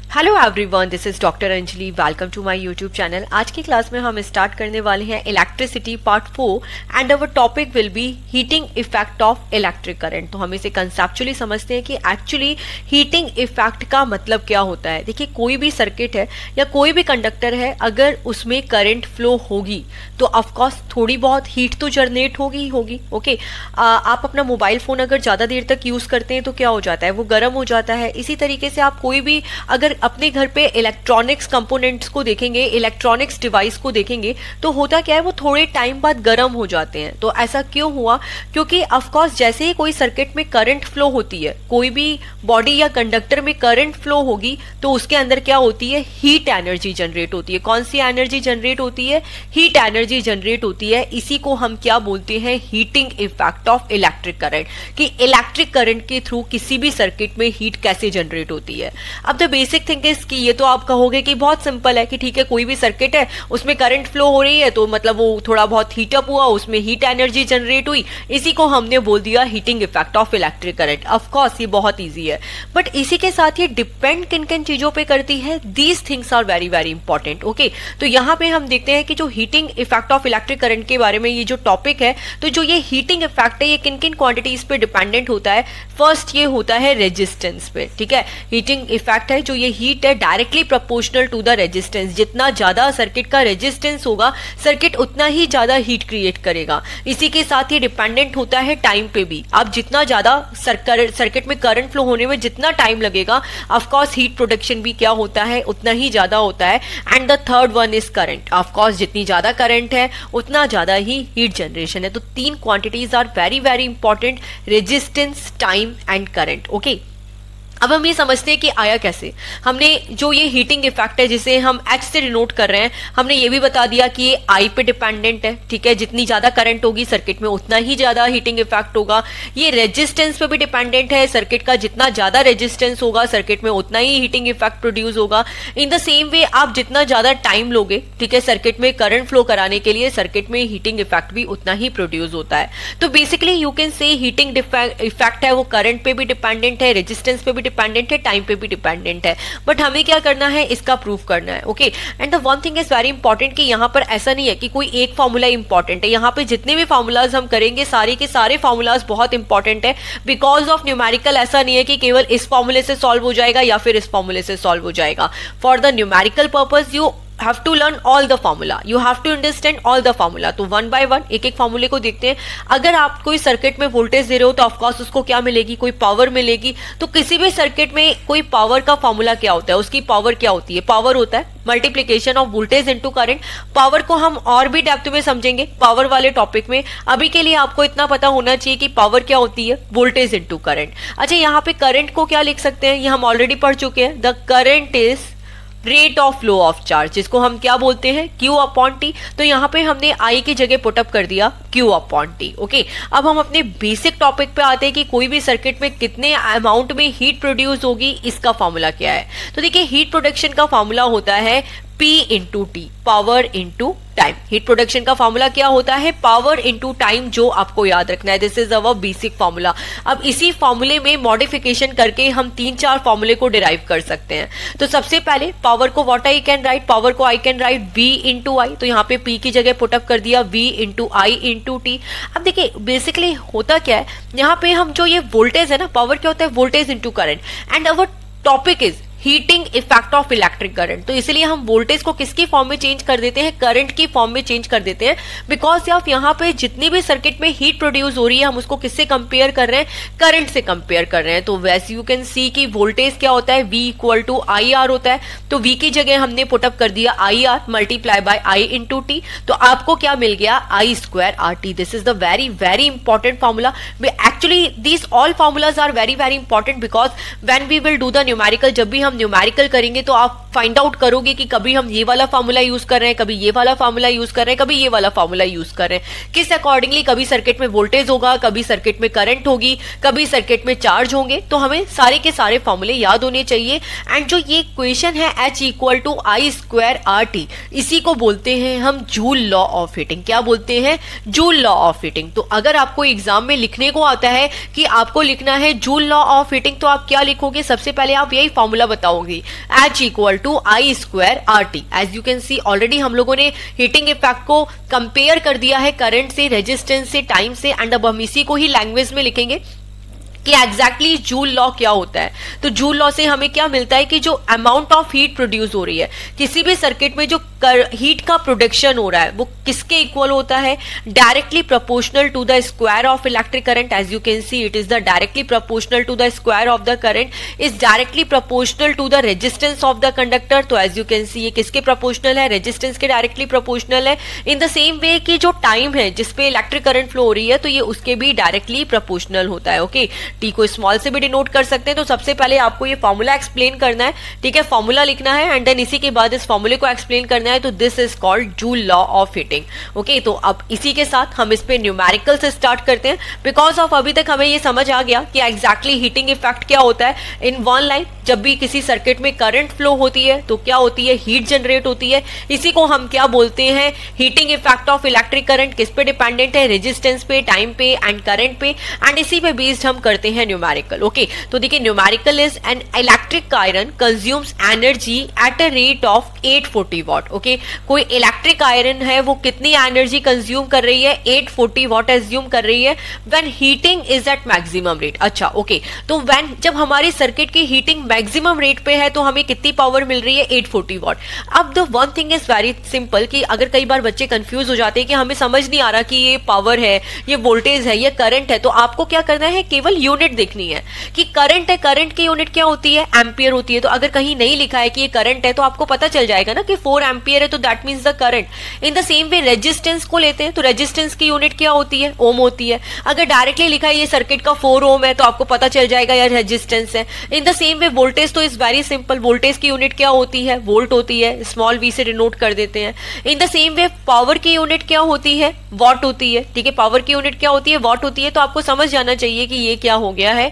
Hello everyone, this is doctor Anjali. Welcome to my YouTube channel. आज की class में हम स्टार्ट करने वाले हैं electricity part 4 and our topic will be heating effect of electric current. तो हम इसे कंसेप्चुअली समझते हैं कि एक्चुअली हीटिंग इफेक्ट का मतलब क्या होता है। देखिए, कोई भी सर्किट है या कोई भी कंडक्टर है, अगर उसमें करंट फ्लो होगी तो ऑफकोर्स थोड़ी बहुत हीट तो जनरेट होगी। ओके, आप अपना मोबाइल फोन अगर ज्यादा देर तक यूज करते हैं तो क्या हो जाता है, वो गर्म हो जाता है। इसी तरीके से आप कोई भी अगर अपने घर पे इलेक्ट्रॉनिक्स कंपोनेंट्स को देखेंगे, इलेक्ट्रॉनिक्स डिवाइस को देखेंगे, तो होता क्या है, वो थोड़े टाइम बाद गर्म हो जाते हैं। तो ऐसा क्यों हुआ? क्योंकि ऑफ कोर्स जैसे ही कोई सर्किट में करंट फ्लो होती है, कोई भी बॉडी या कंडक्टर में करंट फ्लो होगी, तो उसके अंदर क्या होती है, हीट एनर्जी जनरेट होती है। कौन सी एनर्जी जनरेट होती है? हीट एनर्जी जनरेट होती है। इसी को हम क्या बोलते हैं, heating effect of electric current, कि इलेक्ट्रिक करंट के थ्रू किसी भी सर्किट में हीट कैसे जनरेट होती है। अब द बेसिक थिंग इज कि ये तो आप कहोगे कि बहुत सिंपल है कि ठीक है, कोई भी सर्किट है, उसमें करंट फ्लो हो रही है, तो मतलब वो थोड़ा बहुत हीटअप हुआ, उसमें हीट एनर्जी जनरेट हुई, इसी को हमने बोल दिया heating effect of electric current. Of course ये बहुत इजी है, बट इसी के साथ ये डिपेंड किन किन चीजों पे करती है, these things are very very important. Okay, तो यहाँ पे हम देखते हैं कि जो heating effect of electric current के बारे में ये जो टॉपिक है, तो जो ये हीटिंग इफेक्ट है, ये किन किन क्वांटिटीज पे डिपेंडेंट होता है। फर्स्ट ये होता है रेजिस्टेंस पे। ठीक है, हीटिंग इफेक्ट है, जो ये हीट है directly proportional to the resistance. जितना ज्यादा सर्किट का रेजिस्टेंस होगा, सर्किट उतना ही ज्यादा हीट क्रिएट करेगा। इसी के साथ ये डिपेंडेंट होता है टाइम पे भी। अब जितना ज्यादा सर्किट में करंट फ्लो होने में जितना टाइम लगेगा, ऑफ कोर्स हीट प्रोडक्शन भी क्या होता है, उतना ही ज्यादा होता है। And the third one is current. Of course जितनी ज्यादा करंट है, उतना ज्यादा ही हीट जनरेशन है। तो तीन quantities are very very important, resistance, time and current. Okay, अब हम ये समझते हैं कि आया कैसे। हमने जो ये हीटिंग इफेक्ट है, जिसे हम H से डिनोट कर रहे हैं, हमने ये भी बता दिया कि ये I पे डिपेंडेंट है। ठीक है, जितनी ज्यादा करंट होगी सर्किट में, उतना ही ज्यादा हीटिंग इफेक्ट होगा। ये रेजिस्टेंस पे भी डिपेंडेंट है, सर्किट का जितना ज्यादा रेजिस्टेंस होगा, सर्किट में उतना ही हीटिंग इफेक्ट प्रोड्यूस होगा। इन द सेम वे आप जितना ज्यादा टाइम लोगे, ठीक है, सर्किट में करंट फ्लो कराने के लिए, सर्किट में हीटिंग इफेक्ट भी उतना ही प्रोड्यूस होता है। तो basically you can say heating effect है, वो करंट पे भी डिपेंडेंट है, रेजिस्टेंस पे भी डिपेंडेंट है, टाइम पे भी डिपेंडेंट है। बट हमें क्या करना है, इसका प्रूफ करना है। Okay, and the one thing is very important कि यहाँ पर ऐसा नहीं है कि कोई एक फॉर्मूला इंपॉर्टेंट है। यहाँ पे जितने भी फॉर्मूलाज हम करेंगे, सारे के सारे फॉर्मूलाज बहुत इंपॉर्टेंट है। बिकॉज ऑफ न्यूमेरिकल ऐसा नहीं है कि केवल इस फॉर्मूले से सॉल्व हो जाएगा या फिर इस फॉर्मूले से सॉल्व हो जाएगा। For the numerical purpose you have to learn all the formula, you have to understand all the formula। तो वन बाय वन एक एक फॉर्मूले को देखते हैं। अगर आप कोई सर्किट में वोल्टेज दे रहे हो, तो ऑफकोर्स उसको क्या मिलेगी, कोई पावर मिलेगी। तो किसी भी सर्किट में कोई पावर का फॉर्मूला क्या होता है, उसकी पावर क्या होती है, पावर होता है multiplication of voltage into current. Power को हम और भी डेप्थ में समझेंगे पावर वाले टॉपिक में। अभी के लिए आपको इतना पता होना चाहिए कि पावर क्या होती है, वोल्टेज इनटू करंट। अच्छा, यहाँ पे करंट को क्या लिख सकते हैं, ये हम ऑलरेडी पढ़ चुके हैं। The current is rate of flow of charge, जिसको हम क्या बोलते हैं, Q अपॉन T। तो यहाँ पे हमने I की जगह पुटअप कर दिया Q अपॉन T। ओके, अब हम अपने बेसिक टॉपिक पे आते हैं कि कोई भी सर्किट में कितने अमाउंट में हीट प्रोड्यूस होगी, इसका फॉर्मूला क्या है। तो देखिए, हीट प्रोडक्शन का फॉर्मूला होता है P into T, power into time. Heat production का फॉर्मूला क्या होता है, पावर इंटू टाइम, जो आपको याद रखना है। This is our basic formula. अब इसी फॉर्मूले में मॉडिफिकेशन करके हम 3-4 फॉर्मूले को डिराइव कर सकते हैं। तो सबसे पहले पावर को what I can write, power को I can write V into I. तो यहाँ पे P की जगह पुटअप कर दिया V इंटू आई इंटू टी। अब देखिए, बेसिकली होता क्या है, यहाँ पे हम जो ये वोल्टेज है ना, पावर क्या होता है, voltage into current. And our topic is heating effect of electric current. तो इसलिए हम वोल्टेज को किसकी फॉर्म में चेंज कर देते हैं, करंट की फॉर्म में चेंज कर देते हैं। बिकॉज आप यहाँ पे जितनी भी सर्किट में हीट प्रोड्यूस हो रही है, हम उसको किससे कंपेयर कर रहे हैं, करंट से कंपेयर कर रहे हैं। तो वैसे यू कैन सी कि वोल्टेज क्या होता है, V equal to I R होता है। तो V की जगह हमने पुटअप कर दिया I R multiply by I into T. तो आपको क्या मिल गया, I square R T. This is the very very important formula. Actually these all formulas are very very important, because when we will do the numerical, जब भी हम numerical करेंगे तो आप फाइंड आउट करोगे कि कभी हम ये वाला फॉर्मूला यूज कर रहे हैं, कभी ये वाला फॉर्मूला यूज कर रहे हैं, कभी ये वाला फॉर्मूला यूज कर रहे हैं। किस अकॉर्डिंगली, कभी सर्किट में वोल्टेज होगा, कभी सर्किट में करंट होगी, कभी सर्किट में चार्ज होंगे। तो हमें सारे के सारे फॉर्मूले याद होने चाहिए। एंड जो ये इक्वेशन है H equal to I square R T, इसी को बोलते हैं हम जूल लॉ ऑफ हीटिंग। क्या बोलते हैं, जूल लॉ ऑफ हीटिंग। तो अगर आपको एग्जाम में लिखने को आता है कि आपको लिखना है जूल लॉ ऑफ हीटिंग, तो आप क्या लिखोगे, सबसे पहले आप यही फॉर्मूला पता होगी, H equal to I square R T. As you can see already हम लोगों ने हीटिंग इफेक्ट को कंपेयर कर दिया है करंट से, रेजिस्टेंस से, टाइम से, एंड अब हम इसी को ही लैंग्वेज में लिखेंगे कि एग्जैक्टली जूल लॉ क्या होता है। तो जूल लॉ से हमें क्या मिलता है कि जो अमाउंट ऑफ हीट प्रोड्यूस हो रही है किसी भी सर्किट में, जो हीट का प्रोडक्शन हो रहा है वो किसके इक्वल होता है, directly proportional to the square of electric current. As you can see it is the directly proportional to the square of the current is directly proportional to the resistance of the conductor. तो as you can see ये किसके proportional है, resistance के directly proportional है। In the same way कि जो time है जिसपे इलेक्ट्रिक करंट फ्लो हो रही है तो ये उसके भी डायरेक्टली प्रोपोर्शनल होता है। ओके, टी को स्मॉल से भी डिनोट कर सकते हैं। तो सबसे पहले आपको ये फॉर्मूला एक्सप्लेन करना है, ठीक है, फॉर्मूला लिखना है एंड देन इसी के बाद इस फॉर्मूले को एक्सप्लेन करना है। तो this is called joule law of heating. Okay, तो अब इसी के साथ हम इस पे न्यूमेरिकल से स्टार्ट करते हैं, बिकॉज ऑफ अभी तक हमें ये समझ आ गया कि एग्जैक्टली हीटिंग इफेक्ट क्या होता है। इन वन लाइन जब भी किसी सर्किट में करंट फ्लो होती है तो क्या होती है, हीट जनरेट होती है। इसी को हम क्या बोलते हैं, heating effect of electric current. किस पे डिपेंडेंट है, रेजिस्टेंस पे, टाइम पे एंड करंट पे, एंड इसी पे बेस्ड हम करते हैं न्यूमेरिकल। ओके, तो देखिए numerical is an electric iron consumes energy at a rate of 840 what. Okay, कोई इलेक्ट्रिक आयरन है वो कितनी एनर्जी कंज्यूम कर रही है, 840 वॉट एज्यूम कर रही है when heating is at maximum rate. अच्छा, ओके, तो व्हेन जब हमारी सर्किट की हीटिंग मैक्सिमम रेट पे है तो हमें कितनी पावर मिल रही है, 840 वॉट। अब the one thing is very simple कि अगर कई बार बच्चे कंफ्यूज हो जाते हैं कि हमें समझ नहीं आ रहा कि ये पावर है, ये वोल्टेज है, ये करंट है, तो आपको क्या करना है, केवल यूनिट देखनी है कि करंट है, करंट की यूनिट क्या होती है, एम्पियर होती है। तो अगर कहीं नहीं लिखा है कि ये करंट है तो आपको पता चल जाएगा ना कि 4 एम्पियर है, तो that means the current. In the same way resistance को लेते हैं तो रेजिस्टेंस की यूनिट क्या होती है, ओम होती है। अगर डायरेक्टली लिखा है ये सर्किट का 4 ओम है तो आपको पता चल जाएगा यार रेजिस्टेंस है। In the same way voltage तो इज वेरी सिंपल, वोल्टेज की यूनिट क्या होती है, वोल्ट होती है, स्मॉल वी से डिनोट कर देते हैं। In the same way power की यूनिट क्या होती है, वॉट होती है, ठीक है, पावर की यूनिट क्या होती है, वॉट होती है। तो आपको समझ जाना चाहिए कि ये क्या हो गया है,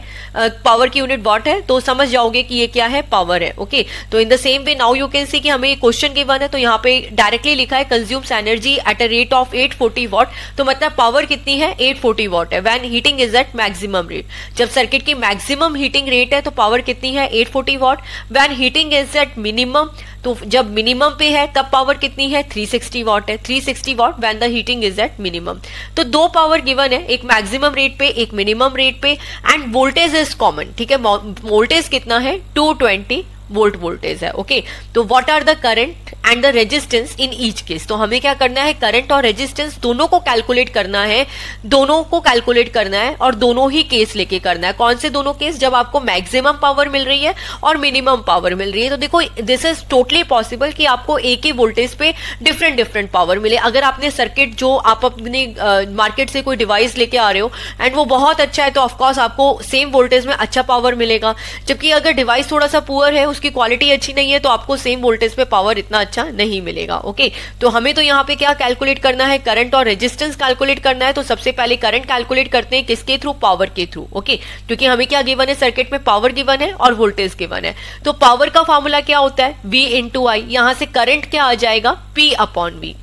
पावर की यूनिट वॉट है, तो समझ जाओगे कि ये क्या है, पावर है। ओके, तो in the same way now you can सी कि हमें क्वेश्चन गिवन है तो यहाँ पे डायरेक्टली लिखा है consumes energy at a rate of 840 watt. तो मतलब पावर कितनी है, 840 वॉट है when heating is at maximum rate. जब सर्किट की मैक्सिमम हीटिंग रेट है तो पावर कितनी है, 840 watt. When heating is at minimum, तो जब मिनिमम पे है तब पावर कितनी है, 360 वॉट है, 360 what when the heating is at minimum. तो दो पावर गिवन है, एक मैक्सिमम रेट पे, एक मिनिमम रेट पे, एंड वोल्टेज इज कॉमन, ठीक है। वोल्टेज कितना है, 220 वोल्ट वोल्टेज है। ओके, तो what are the current and the resistance in each case. तो हमें क्या करना है, करंट और रेजिस्टेंस दोनों को कैलकुलेट करना है, दोनों को कैलकुलेट करना है और दोनों ही केस लेके करना है। कौन से दोनों केस, जब आपको मैक्सिमम पावर मिल रही है और मिनिमम पावर मिल रही है। तो देखो दिस इज टोटली पॉसिबल कि आपको एक ही वोल्टेज पे डिफरेंट डिफरेंट पावर मिले। अगर आपने सर्किट, जो आप अपने मार्केट से कोई डिवाइस लेके आ रहे हो एंड वो बहुत अच्छा है तो ऑफकोर्स आपको सेम वोल्टेज में अच्छा पावर मिलेगा, जबकि अगर डिवाइस थोड़ा सा पुअर है, उसकी क्वालिटी अच्छी नहीं है, तो आपको सेम वोल्टेज पे पावर इतना अच्छा नहीं मिलेगा। ओके, तो हमें तो यहाँ पे क्या कैलकुलेट करना है, करंट और रेजिस्टेंस कैलकुलेट करना है। तो सबसे पहले करंट कैलकुलेट करते हैं, किसके थ्रू, पावर के थ्रू। ओके, क्योंकि हमें क्या गिवन है, सर्किट में पावर गिवन है और वोल्टेज गिवन है। तो पावर का फॉर्मूला क्या होता है, V इंटू आई। यहां से करंट क्या आ जाएगा, P upon V,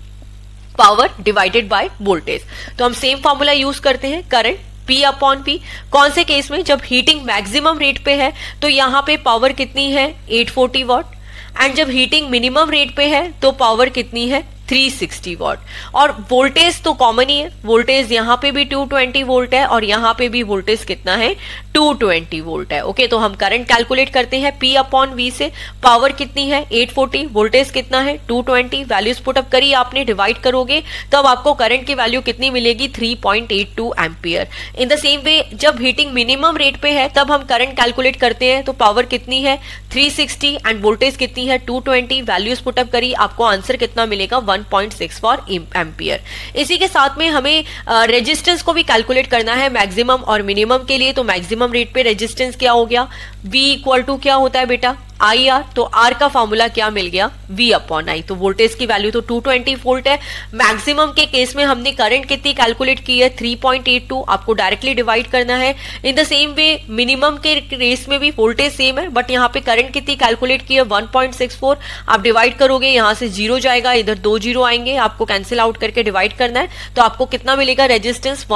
power divided by voltage. तो हम सेम फॉर्मूला यूज करते हैं, करंट P अपॉन P। कौन से केस में, जब हीटिंग मैक्सिमम रेट पे है तो यहाँ पे पावर कितनी है, 840 वॉट, एंड जब हीटिंग मिनिमम रेट पे है तो पावर कितनी है, 360 वॉट। और वोल्टेज तो कॉमन ही है, वोल्टेज यहाँ पे भी 220 वोल्ट है और यहाँ पे भी वोल्टेज कितना है, 220 वोल्ट है। ओके, तो हम करंट कैलकुलेट करते हैं P अपॉन V से, पावर कितनी है, 840, वोल्टेज कितना है, 220। वैल्यूज पुटअप करी आपने, डिवाइड करोगे तब आपको करंट की वैल्यू कितनी मिलेगी, 3.82 ampere. In the same way जब हीटिंग मिनिमम रेट पे है तब हम करंट कैलकुलेट करते हैं, तो पावर कितनी है, 360 एंड वोल्टेज कितनी है, 220। वैल्यूज पुटअप करी, आपको आंसर कितना मिलेगा, 1.64 एम्पियर। इसी के साथ में हमें रेजिस्टेंस को भी कैलकुलेट करना है मैक्सिमम और मिनिमम के लिए। तो मैक्सिमम रेट पे रेजिस्टेंस क्या हो गया, V इक्वल टू क्या होता है बेटा, IR। तो R का फॉर्मूला क्या मिल गया, V अपॉन I। तो वोल्टेज की वैल्यू तो 220 वोल्ट है। मैक्सिमम के केस में हमने करंट कितनी कैलकुलेट की है, 3.82, आपको डायरेक्टली डिवाइड करना है। In the same way minimum के केस में भी वोल्टेज सेम है, बट यहाँ पे करंट कितनी कैलकुलेट की है, 1.64। आप डिवाइड करोगे, यहाँ से 0 जाएगा, इधर 2 0 आएंगे, आपको कैंसिल आउट करके डिवाइड करना है। तो आपको कितना मिलेगा, रेजिस्टेंस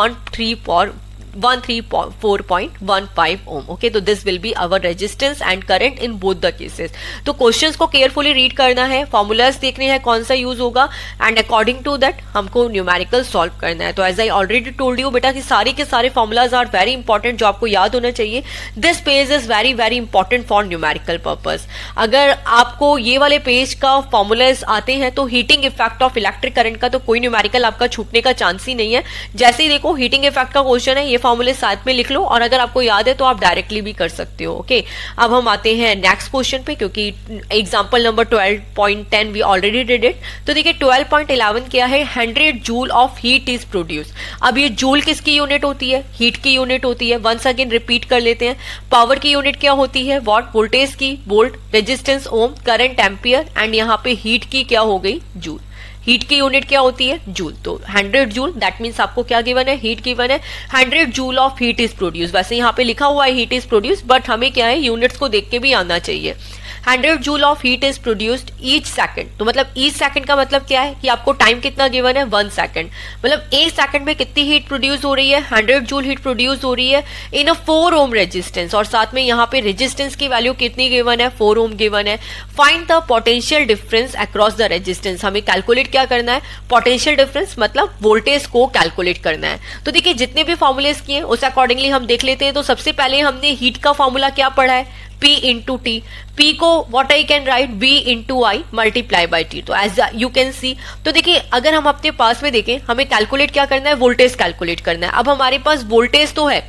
13.15 ओम। ओके, तो this will be our resistance and current in both the cases. तो क्वेश्चंस को केयरफुली रीड करना है, फॉर्मूलाज देखने हैं कौन सा यूज होगा एंड अकॉर्डिंग टू दैट हमको न्यूमेरिकल सॉल्व करना है। तो as I already told you बेटा कि सारे के सारे फॉर्मूलाज आर वेरी इंपॉर्टेंट, जो आपको याद होना चाहिए। This page is very very important for numerical purpose. अगर आपको ये वाले पेज का फॉर्मूलाज आते हैं तो heating effect of electric current का तो कोई न्यूमेरिकल आपका छूटने का चांस ही नहीं है। जैसे ही देखो हीटिंग इफेक्ट का क्वेश्चन है, ये फॉर्मूले साथ में लिख लो और अगर आपको याद है तो आप डायरेक्टली भी कर सकते हो। ओके, अब हम आते हैं नेक्स्ट क्वेश्चन पे, क्योंकि example number 12.10 we already did it. तो देखिए 12.11 क्या है, 100 joule of heat is produce. अब ये जूल किसकी यूनिट होती है, हीट की यूनिट होती है। वंस अगेन रिपीट कर लेते हैं, पावर की यूनिट क्या होती है, वॉट, वोल्टेज की volt, resistance ohm, current ampere and यहाँ पे हीट की क्या हो गई, जूल। हीट की यूनिट क्या होती है, जूल। तो 100 जूल, दैट मींस आपको क्या गिवन है, हीट गिवन है। 100 joule of heat is produce. वैसे यहाँ पे लिखा हुआ है हीट इज प्रोड्यूस, बट हमें क्या है, यूनिट्स को देख के भी आना चाहिए। 100 joule of heat is produced each second. तो मतलब ईच सेकंड का मतलब क्या है कि आपको टाइम कितना गिवन है, 1 सेकंड। मतलब 1 सेकंड में कितनी हीट प्रोड्यूस हो रही है, 100 जूल हीट प्रोड्यूस हो रही है इन अ 4 ओम रेजिस्टेंस। और साथ में यहाँ पे रेजिस्टेंस की वैल्यू कितनी गिवन है, 4 ओम गिवन है। Find the potential difference across the resistance. हमें कैलकुलेट क्या करना है, पोटेंशियल डिफरेंस मतलब वोल्टेज को कैलकुलेट करना है। तो देखिए जितने भी फॉर्मूलेस किए उस अकॉर्डिंगली हम देख लेते हैं। तो सबसे पहले हमने हीट का फॉर्मूला क्या पढ़ा है, P इंटू टी। P को what I can write V into I multiply by T. तो एज यू कैन सी, तो देखिए अगर हम अपने पास में देखें, हमें कैलकुलेट क्या करना है, वोल्टेज कैलकुलेट करना है। अब हमारे पास वोल्टेज तो है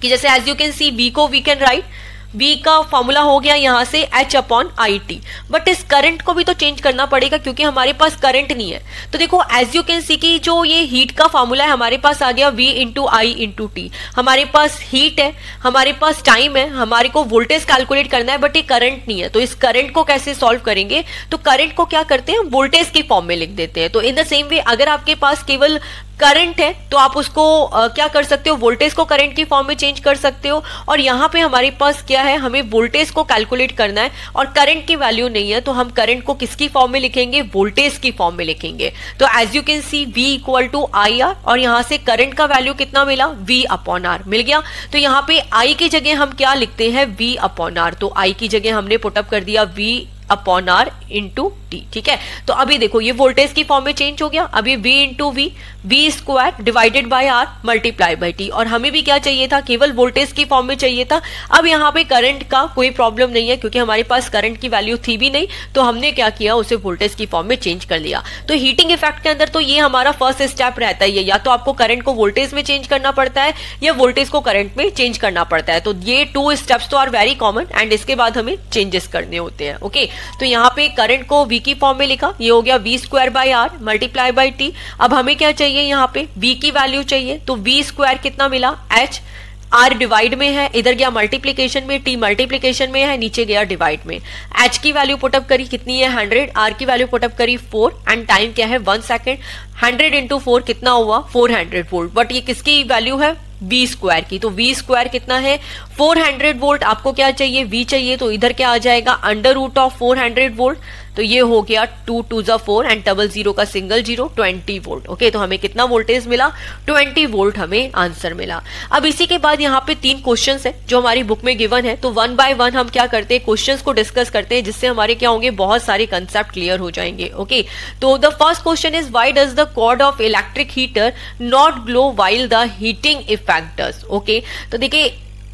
कि जैसे as you can see V को वी कैन राइट, V का फॉर्मूला हो गया यहाँ से H upon I T. But इस करंट को भी तो चेंज करना पड़ेगा क्योंकि हमारे पास करंट नहीं है। तो देखो एज यू कैन सी की जो ये हीट का फॉर्मूला है हमारे पास आ गया V इंटू आई इंटू टी। हमारे पास हीट है, हमारे पास टाइम है, हमारे को वोल्टेज कैलकुलेट करना है, बट ये करंट नहीं है। तो इस करंट को कैसे सॉल्व करेंगे, तो करंट को क्या करते हैं, वोल्टेज की फॉर्म में लिख देते हैं। तो इन द सेम वे अगर आपके पास केवल करंट है तो आप उसको क्या कर सकते हो, वोल्टेज को करंट की फॉर्म में चेंज कर सकते हो। और यहाँ पे हमारे पास क्या है, हमें वोल्टेज को कैलकुलेट करना है और करंट की वैल्यू नहीं है, तो हम करंट को किसकी फॉर्म में लिखेंगे, वोल्टेज की फॉर्म में लिखेंगे। तो as you can see V equal to I R, और यहाँ से करंट का वैल्यू कितना मिला, V अपॉन आर मिल गया। तो यहाँ पे I की जगह हम क्या लिखते हैं, V अपॉन आर। तो I की जगह हमने पुटअप कर दिया V upon R into T. ठीक है, तो अभी देखो ये वोल्टेज की फॉर्म में चेंज हो गया। अभी V into V square divided by R multiply by T. और हमें भी क्या चाहिए था, केवल वोल्टेज की फॉर्म में चाहिए था। अब यहाँ पे करंट का कोई प्रॉब्लम नहीं है क्योंकि हमारे पास करंट की वैल्यू थी भी नहीं, तो हमने क्या किया, उसे वोल्टेज की फॉर्म में चेंज कर लिया। तो हीटिंग इफेक्ट के अंदर तो ये हमारा फर्स्ट स्टेप रहता है, या तो आपको करंट को वोल्टेज में चेंज करना पड़ता है या वोल्टेज को करंट में चेंज करना पड़ता है। तो ये 2 स्टेप्स तो आर वेरी कॉमन एंड इसके बाद हमें चेंजेस करने होते हैं। ओके, तो यहाँ पे करंट को V की फॉर्म में लिखा, ये हो गया V square by R multiply by T. अब हमें क्या चाहिए, यहाँ पे V की वैल्यू चाहिए। तो V स्क्वायर कितना मिला, H, R डिवाइड में है, इधर गया मल्टीप्लीकेशन में, T मल्टीप्लीकेशन में है, नीचे गया डिवाइड में। H की वैल्यू पुटअप करी कितनी है, 100, R की वैल्यू पुटअप करी 4 एंड टाइम क्या है, 1 सेकेंड। 100 इंटू 4 कितना हुआ, 400 वोल्ट। बट ये किसकी वैल्यू है, V स्क्वायर की। तो V स्क्वायर कितना है, 400 वोल्ट। आपको क्या चाहिए, V चाहिए, तो इधर क्या आ जाएगा, अंडर रूट ऑफ 400 वोल्ट। तो ये हो गया 2 2 4 एंड 00 का सिंगल 0, 20 वोल्ट। ओके, तो हमें कितना वोल्टेज मिला, 20 वोल्ट हमें आंसर मिला। अब इसी के बाद यहाँ पे 3 क्वेश्चंस है जो हमारी बुक में गिवन है। तो 1 बाय 1 हम क्या करते हैं, क्वेश्चंस को डिस्कस करते हैं, जिससे हमारे क्या होंगे, बहुत सारे कंसेप्ट क्लियर हो जाएंगे। ओके, तो the first question is why does the cord of electric heater not glow while the heating effect does. Okay, तो देखिए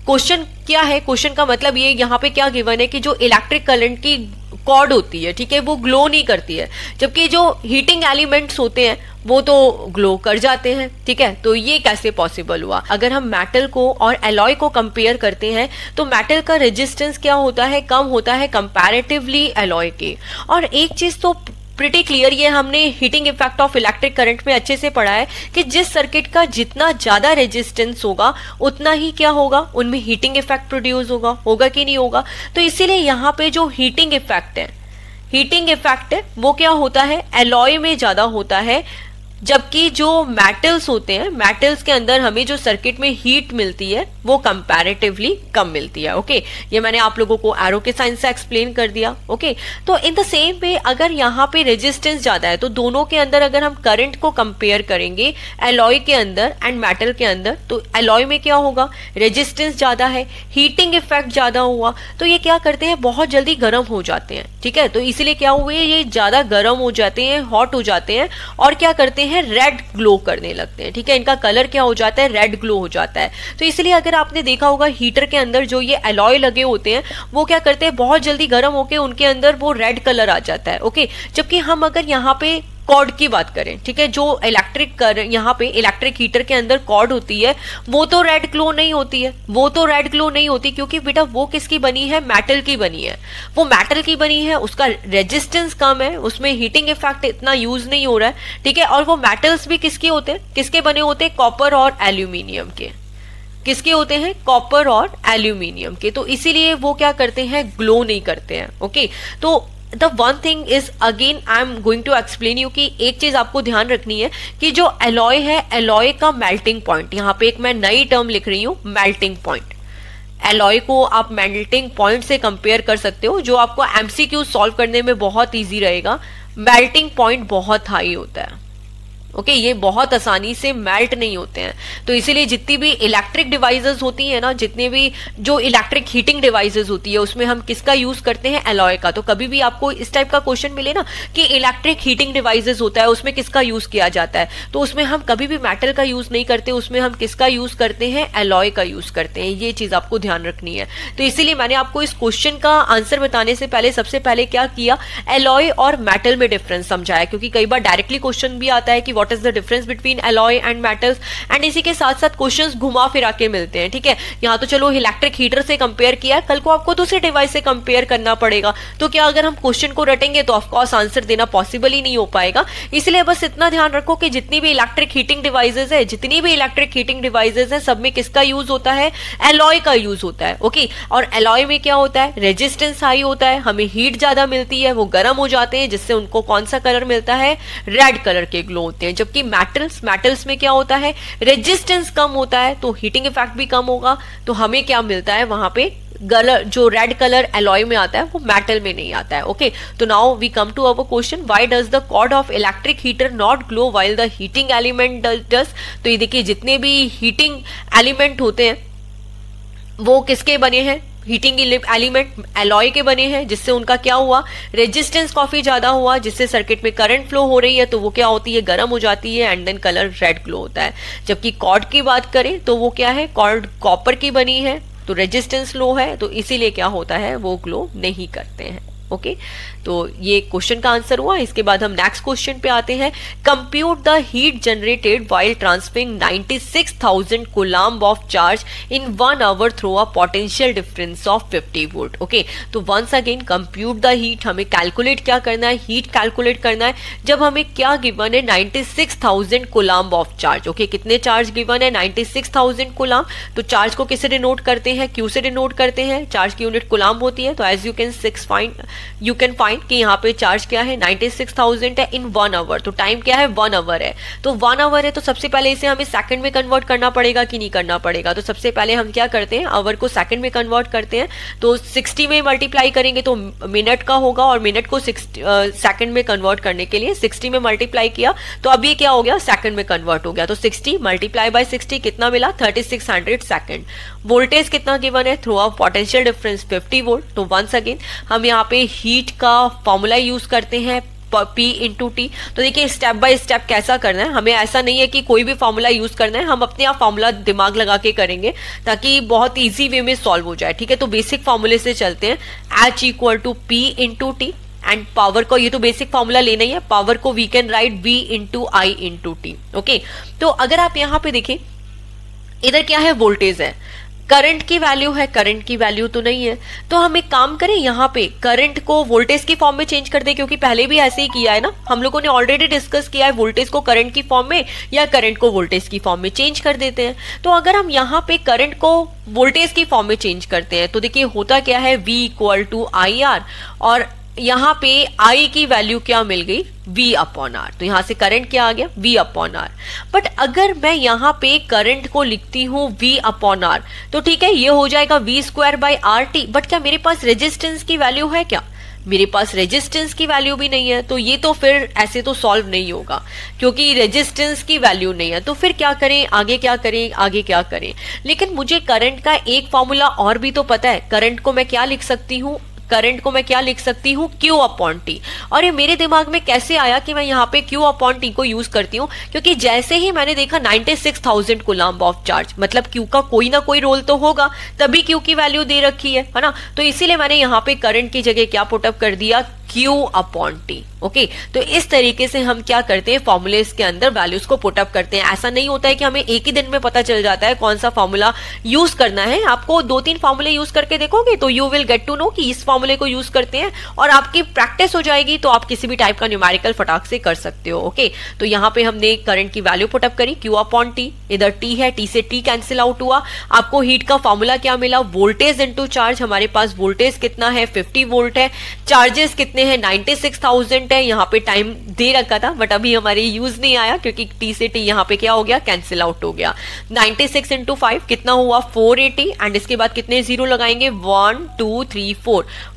क्वेश्चन क्या है, क्वेश्चन का मतलब ये यहाँ पे क्या गिवन है कि जो इलेक्ट्रिक करंट की कॉर्ड होती है, ठीक है, वो ग्लो नहीं करती है, जबकि जो हीटिंग एलिमेंट्स होते हैं वो तो ग्लो कर जाते हैं। ठीक है, तो ये कैसे पॉसिबल हुआ। अगर हम मेटल को और एलॉय को कंपेयर करते हैं तो मेटल का रेजिस्टेंस क्या होता है, कम होता है कंपैरेटिवली एलॉय के। और एक चीज तो प्रिटी क्लियर, ये हमने heating effect of electric current में अच्छे से पढ़ा है कि जिस सर्किट का जितना ज्यादा रेजिस्टेंस होगा उतना ही क्या होगा, उनमें हीटिंग इफेक्ट प्रोड्यूस होगा कि नहीं होगा। तो इसीलिए यहाँ पे जो हीटिंग इफेक्ट है वो क्या होता है, एलॉय में ज्यादा होता है जबकि जो मेटल्स होते हैं, मेटल्स के अंदर हमें जो सर्किट में हीट मिलती है वो कंपैरेटिवली कम मिलती है। ओके, ये मैंने आप लोगों को एरो के साइन से एक्सप्लेन कर दिया। ओके, तो इन द सेम वे अगर यहाँ पे रेजिस्टेंस ज्यादा है तो दोनों के अंदर अगर हम करंट को कंपेयर करेंगे एलॉय के अंदर एंड मेटल के अंदर, तो एलॉय में क्या होगा, रेजिस्टेंस ज्यादा है, हीटिंग इफेक्ट ज्यादा हुआ, तो ये क्या करते हैं, बहुत जल्दी गर्म हो जाते हैं। ठीक है, तो इसीलिए क्या हुए, ये ज्यादा गर्म हो जाते हैं, हॉट हो जाते हैं और क्या करते हैं, रेड ग्लो करने लगते हैं। ठीक है, इनका कलर क्या हो जाता है, रेड ग्लो हो जाता है। तो इसलिए अगर आपने देखा होगा हीटर के अंदर जो ये एलॉय लगे होते हैं वो क्या करते हैं, बहुत जल्दी गर्म होके उनके अंदर वो रेड कलर आ जाता है। ओके, जबकि हम अगर यहाँ पे कॉर्ड की बात करें, ठीक है, जो इलेक्ट्रिक यहाँ पे इलेक्ट्रिक हीटर के अंदर कॉर्ड होती है वो तो रेड ग्लो नहीं होती है, वो तो रेड ग्लो नहीं होती, क्योंकि बेटा वो किसकी बनी है, मेटल की बनी है। वो मेटल की बनी है, उसका रेजिस्टेंस कम है, उसमें हीटिंग इफेक्ट इतना यूज नहीं हो रहा है। ठीक है, और वो मेटल्स भी किसके होते हैं, किसके बने होते हैं, कॉपर और एल्यूमिनियम के। किसके होते हैं, कॉपर और एल्यूमिनियम के। तो इसीलिए वो क्या करते हैं, ग्लो नहीं करते हैं। ओके, तो the one thing is again I am going to explain you कि एक चीज आपको ध्यान रखनी है कि जो एलॉय है, एलॉय का मेल्टिंग पॉइंट, यहाँ पे एक मैं नई टर्म लिख रही हूँ, मेल्टिंग पॉइंट। एलॉय को आप मेल्टिंग पॉइंट से कंपेयर कर सकते हो, जो आपको एमसीक्यू सॉल्व करने में बहुत ईजी रहेगा। मेल्टिंग पॉइंट बहुत हाई होता है। ओके, ये बहुत आसानी से मेल्ट नहीं होते हैं। तो इसीलिए जितनी भी इलेक्ट्रिक डिवाइसेस होती है ना, जितने भी जो इलेक्ट्रिक हीटिंग डिवाइसेस होती है उसमें हम किसका यूज करते हैं, एलॉय का। तो कभी भी आपको इस टाइप का क्वेश्चन मिले ना कि इलेक्ट्रिक हीटिंग डिवाइसेस होता है उसमें किसका यूज किया जाता है, तो उसमें हम कभी भी मेटल का यूज नहीं करते, उसमें हम किसका यूज करते हैं, एलॉय का यूज करते हैं। ये चीज आपको ध्यान रखनी है। तो इसीलिए मैंने आपको इस क्वेश्चन का आंसर बताने से पहले सबसे पहले क्या किया, एलॉय और मेटल में डिफरेंस समझाया, क्योंकि कई बार डायरेक्टली क्वेश्चन भी आता है कि what is the difference between alloy and metals, and इसी के साथ साथ क्वेश्चंस घुमा फिरा के मिलते हैं। ठीक है, यहाँ तो चलो इलेक्ट्रिक हीटर से कंपेयर किया, कल को आपको दूसरे डिवाइस से कंपेयर करना पड़ेगा, तो क्या अगर हम क्वेश्चन को रटेंगे तो ऑफकोर्स आंसर देना पॉसिबल ही नहीं हो पाएगा। इसलिए बस इतना ध्यान रखो कि जितनी भी इलेक्ट्रिक हीटिंग डिवाइसेस है, जितनी भी इलेक्ट्रिक हीटिंग डिवाइसेस है, सब में किसका यूज होता है, एलॉय का यूज होता है। ओके, और एलॉय में क्या होता है, रेजिस्टेंस हाई होता है, हमें हीट ज्यादा मिलती है, वो गर्म हो जाते हैं, जिससे उनको कौन सा कलर मिलता है, रेड कलर के ग्लो होते हैं। जबकि मेटल्स में क्या होता है, रेजिस्टेंस कम होता है, तो हीटिंग इफेक्ट भी कम होगा, तो हमें क्या मिलता है वहां पे, कलर जो रेड कलर एलॉय में आता है वो मेटल में नहीं आता है। ओके, तो now we come to our question, why does the cord of electric heater not glow while the heating element does. तो ये देखिए, जितने भी हीटिंग एलिमेंट होते हैं वो किसके बने हैं, हीटिंग एलिमेंट एलॉय के बने हैं, जिससे उनका क्या हुआ, रेजिस्टेंस काफी ज्यादा हुआ, जिससे सर्किट में करंट फ्लो हो रही है तो वो क्या होती है, गर्म हो जाती है, and then colour red glow होता है। जबकि कॉर्ड की बात करें तो वो क्या है, कॉर्ड कॉपर की बनी है, तो रेजिस्टेंस लो है, तो इसीलिए क्या होता है, वो ग्लो नहीं करते हैं। ओके, तो ये क्वेश्चन का आंसर हुआ। इसके बाद हम नेक्स्ट क्वेश्चन पे आते हैं, compute the heat generated while transferring 96,000 coulomb of charge in 1 hour through a potential difference of 50 volt. Okay, तो once again compute the heat, हमें कैलकुलेट क्या करना है, हीट कैलकुलेट करना है, जब हमें क्या गिवन है, 96,000 कूलम्ब ऑफ चार्ज। ओके, कितने चार्ज गिवन है, 96,000 कूलम्ब। तो चार्ज को किससे डिनोट करते हैं, क्यू से डिनोट करते हैं, चार्ज की यूनिट कूलम्ब होती है। तो एज यू कैन फाइंड कि यहाँ पे चार्ज क्या है, 96,000 है इन 1 आवर, तो टाइम क्या है, 1 आवर है। तो 1 आवर है, तो सबसे पहले इसे हमें सेकंड में कन्वर्ट करना पड़ेगा कि नहीं करना पड़ेगा। तो सबसे पहले हम क्या करते हैं, आवर को सेकंड में कन्वर्ट करते हैं। तो 60 में मल्टीप्लाई करेंगे तो मिनट का होगा, और मिनट को सेकंड में कन्वर्ट करने के लिए 60 में मल्टीप्लाई किया, तो अब ये क्या हो गया, सेकंड में कन्वर्ट हो गया। तो 60 मल्टीप्लाई बाय 60 कितना मिला, 3600 सेकंड। वोल्टेज कितना गिवन है, through a potential difference 50 volt. तो वंस अगेन हम यहाँ पे हीट का फॉर्मूला यूज करते हैं, P इंटू टी। तो देखिए स्टेप बाय स्टेप कैसा करना है, हमें ऐसा नहीं है कि कोई भी फॉर्मूला यूज करना है, हम अपने आप फॉर्मूला दिमाग लगा के करेंगे ताकि बहुत इजी वे में सॉल्व हो जाए। ठीक है, तो बेसिक फॉर्मूले से चलते हैं, H equal to P into T, and power को, ये तो बेसिक फॉर्मूला लेना ही है, पावर को we can write V into I into T. Okay, तो अगर आप यहाँ पे देखें, इधर क्या है, वोल्टेज है, करंट की वैल्यू है, करंट की वैल्यू तो नहीं है। तो हम एक काम करें, यहाँ पे करंट को वोल्टेज की फॉर्म में चेंज कर दे, क्योंकि पहले भी ऐसे ही किया है ना, हम लोगों ने ऑलरेडी डिस्कस किया है, वोल्टेज को करंट की फॉर्म में या करंट को वोल्टेज की फॉर्म में चेंज कर देते हैं। तो अगर हम यहाँ पे करंट को वोल्टेज की फॉर्म में चेंज करते हैं तो देखिए होता क्या है, V equal to I R, और यहाँ पे I की वैल्यू क्या मिल गई, V अपॉन आर। तो यहाँ से करंट क्या आ गया, V अपॉन आर। बट अगर मैं यहाँ पे करंट को लिखती हूँ V अपॉन आर, तो ठीक है, ये हो जाएगा V square by R T. But क्या मेरे पास रेजिस्टेंस की वैल्यू है क्या, मेरे पास रेजिस्टेंस की वैल्यू भी नहीं है। तो ये तो फिर ऐसे तो सॉल्व नहीं होगा, क्योंकि रेजिस्टेंस की वैल्यू नहीं है। तो फिर क्या करें, आगे क्या करें, आगे क्या करें। लेकिन मुझे करंट का एक फॉर्मूला और भी तो पता है। करंट को मैं क्या लिख सकती हूँ, करंट को मैं क्या लिख सकती हूँ, Q अपॉन टी। और ये मेरे दिमाग में कैसे आया कि मैं यहाँ पे Q अपॉन टी को यूज करती हूँ, क्योंकि जैसे ही मैंने देखा 96,000 कूलम्ब ऑफ चार्ज, मतलब Q का कोई ना कोई रोल तो होगा, तभी Q की वैल्यू दे रखी है ना। तो इसीलिए मैंने यहाँ पे करंट की जगह क्या पुटअप कर दिया, Q अपॉन टी। ओके, तो इस तरीके से हम क्या करते हैं, फॉर्मूलेस के अंदर वैल्यूज को पुटअप करते हैं। ऐसा नहीं होता है कि हमें एक ही दिन में पता चल जाता है कौन सा फॉर्मूला यूज करना है। आपको 2-3 फॉर्मूले यूज करके देखोगे तो you will get to know कि इस फॉर्मूले को यूज करते हैं, और आपकी प्रैक्टिस हो जाएगी तो आप किसी भी टाइप का न्यूमेरिकल फटाक से कर सकते हो। ओके, तो यहाँ पे हमने करंट की वैल्यू पुटअप करी, Q अपॉन टी। इधर T है, T से T कैंसिल आउट हुआ। आपको हीट का फॉर्मूला क्या मिला, वोल्टेज इंटू चार्ज। हमारे पास वोल्टेज कितना है, 50 वोल्ट है। चार्जेस कितने हैं, 96,000 है। यहाँ पे टाइम दे रखा था बट अभी हमारे यूज नहीं आया, क्योंकि T से T यहाँ पे क्या हो गया, कैंसिल आउट हो गया। 96 इंटू 5 कितना हुआ, 480। एंड इसके बाद कितने जीरो लगाएंगे, 1 2 3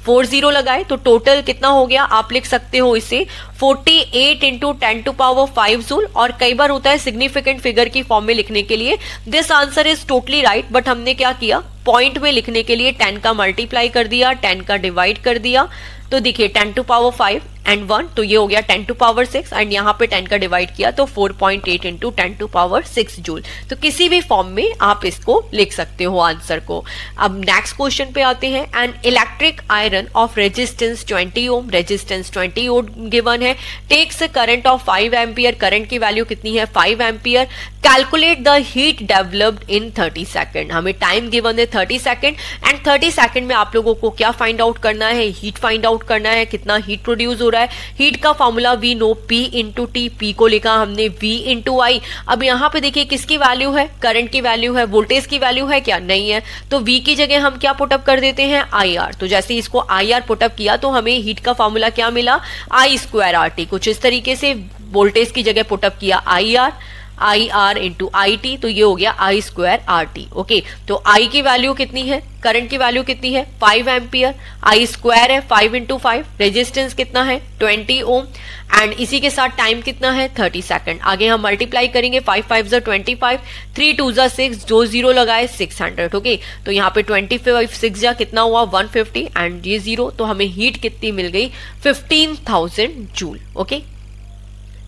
4 जीरो लगाए तो टोटल कितना हो गया, आप लिख सकते हो इसे 48 इंटू 10 टू पावर 5 जूल। और कई बार होता है सिग्निफिकेंट फिगर की फॉर्म में लिखने के लिए this answer is totally right, but हमने क्या किया, पॉइंट में लिखने के लिए 10 का मल्टीप्लाई कर दिया, 10 का डिवाइड कर दिया। तो देखिए 10 टू पावर 5 एंड 1, तो ये हो गया 10 टू पावर 6, एंड यहाँ पे 10 का डिवाइड किया तो 4.8 इंटू 10 टू पावर 6 जूल। तो किसी भी फॉर्म में आप इसको लिख सकते हो आंसर को। अब नेक्स्ट क्वेश्चन पे आते हैं। An electric iron of resistance 20 ohm, resistance 20 ohm given है, takes current of 5 ampere. Current की वैल्यू कितनी है, 5 ampere. Calculate the heat developed in 30 second. हमें टाइम गिवन है 30 सेकेंड, एंड 30 सेकेंड में आप लोगों को क्या फाइंड आउट करना है, हीट फाइंड आउट करना है, कितना हीट प्रोड्यूस हो रहा है। हीट का formula we know, P into T. P को लिखा हमने V इंटू आई। अब यहाँ पे देखिए किसकी वैल्यू है, करंट की वैल्यू है, वोल्टेज की वैल्यू है क्या, नहीं है। तो V की जगह हम क्या पुटअप कर देते हैं, IR। तो जैसे इसको IR पुटअप किया तो हमें हीट का फॉर्मूला क्या मिला, I स्क्वायर RT। कुछ इस तरीके से वोल्टेज की जगह पुटअप किया IR इंटू आई टी, तो ये हो गया I स्क्वायर RT। ओके, तो I की वैल्यू कितनी है, करंट की वैल्यू कितनी है, 5 एम्पियर। I स्क्वायर है 5 इंटू 5, रेजिस्टेंस कितना है 20 ओम, एंड इसी के साथ टाइम कितना है 30 सेकंड। आगे हम मल्टीप्लाई करेंगे, 5 5 25, 3 2 6, जो जीरो लगाए 600। ओके, तो यहाँ पे 25 6 जा कितना हुआ 150, एंड ये जीरो, तो हमें हीट कितनी मिल गई 15,000 जूल। ओके,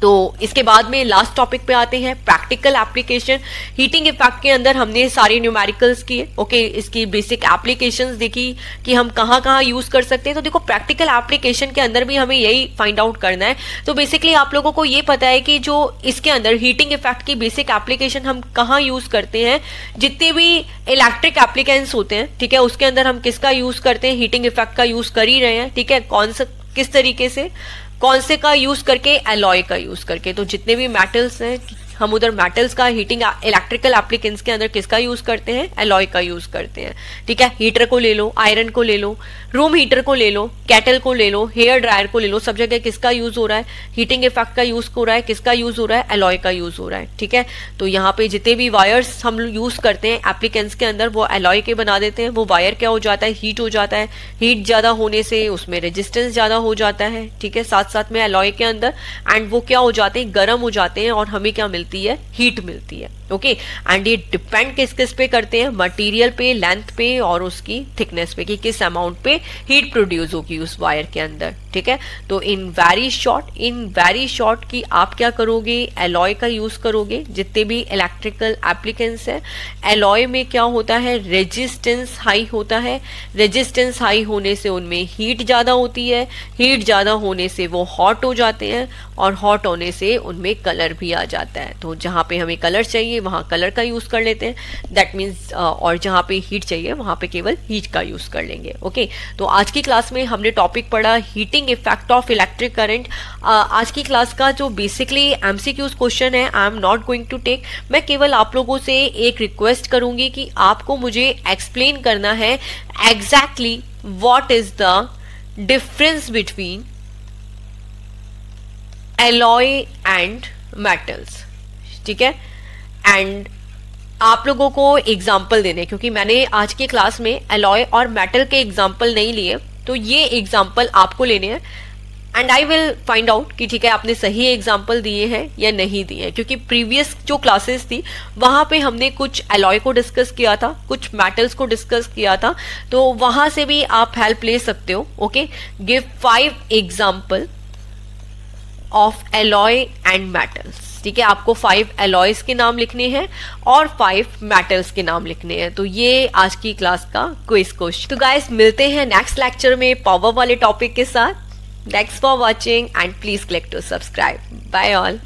तो इसके बाद में लास्ट टॉपिक पे आते हैं, प्रैक्टिकल एप्लीकेशन। हीटिंग इफेक्ट के अंदर हमने सारे न्यूमेरिकल्स किए। ओके, इसकी बेसिक एप्लीकेशंस देखी कि हम कहाँ कहाँ यूज कर सकते हैं। तो देखो प्रैक्टिकल एप्लीकेशन के अंदर भी हमें यही फाइंड आउट करना है। तो बेसिकली आप लोगों को ये पता है कि जो इसके अंदर हीटिंग इफेक्ट की बेसिक एप्लीकेशन हम कहाँ यूज करते हैं, जितने भी इलेक्ट्रिक एप्लीकेंट्स होते हैं, ठीक है, उसके अंदर हम किसका यूज करते हैं, हीटिंग इफेक्ट का यूज कर ही रहे हैं। ठीक है, किस तरीके से, कौन से का यूज करके, एलॉय का यूज करके। तो जितने भी मेटल्स हैं हम उधर मेटल्स का हीटिंग इलेक्ट्रिकल एप्लीकेंट्स के अंदर किसका यूज करते हैं, एलॉय का यूज करते हैं। ठीक है, हीटर को ले लो, आयरन को ले लो, रूम हीटर को ले लो, कैटल को ले लो, हेयर ड्रायर को ले लो, सब जगह किसका यूज हो रहा है, हीटिंग इफेक्ट का यूज हो रहा है, किसका यूज हो रहा है, एलॉय का यूज हो रहा है। ठीक है, तो यहाँ पे जितने भी वायर्स हम यूज करते हैं एप्लीकेंट्स के अंदर वो एलॉय के बना देते हैं। वो वायर क्या हो जाता है, हीट हो जाता है, हीट ज्यादा होने से उसमें रेजिस्टेंस ज्यादा हो जाता है। ठीक है, साथ साथ में एलॉय के अंदर, एंड वो क्या हो जाते हैं, गर्म हो जाते हैं और हमें क्या मिलती है, हीट मिलती है। ओके, एंड ये डिपेंड किस किस पे करते हैं, मटेरियल पे, लेंथ पे और उसकी थिकनेस पे, कि किस अमाउंट पे हीट प्रोड्यूस होगी उस वायर के अंदर। ठीक है, तो इन वेरी शॉर्ट कि आप क्या करोगे, एलॉय का यूज करोगे। जितने भी इलेक्ट्रिकल एप्लीकेंट्स है, एलॉय में क्या होता है, रेजिस्टेंस हाई होता है। रेजिस्टेंस हाई होने से उनमें हीट ज्यादा होती है, हीट ज्यादा होने से वो हॉट हो जाते हैं, और हॉट होने से उनमें कलर भी आ जाता है। तो जहाँ पे हमें कलर चाहिए वहां कलर का यूज कर लेते हैं, दैट मीन्स, और जहाँ पे हीट चाहिए वहां पे केवल हीट का यूज कर लेंगे। ओके, तो आज की क्लास में हमने टॉपिक पढ़ा heating effect of electric current. आज की क्लास का जो बेसिकली एमसीक्यूज क्वेश्चन है, I am not going to take. मैं केवल आप लोगों से एक रिक्वेस्ट करूंगी कि आपको मुझे एक्सप्लेन करना है exactly what is the difference between alloy and metals, ठीक है। एंड आप लोगों को एग्जाम्पल देने, क्योंकि मैंने आज की क्लास में एलॉय और मेटल के एग्जाम्पल नहीं लिए, तो ये एग्जाम्पल आपको लेने हैं and I will find out कि ठीक है आपने सही एग्जाम्पल दिए हैं या नहीं दिए हैं। क्योंकि प्रीवियस जो क्लासेस थी वहां पे हमने कुछ एलॉय को डिस्कस किया था, कुछ मेटल्स को डिस्कस किया था, तो वहां से भी आप हेल्प ले सकते हो। Okay, give 5 example of alloy and metals, ठीक है। आपको 5 एलॉयज के नाम लिखने हैं और 5 मेटल्स के नाम लिखने हैं। तो ये आज की क्लास का क्विज क्वेश्चन। तो गाइस मिलते हैं नेक्स्ट लेक्चर में पावर वाले टॉपिक के साथ। Thanks for watching and please click to subscribe. Bye all.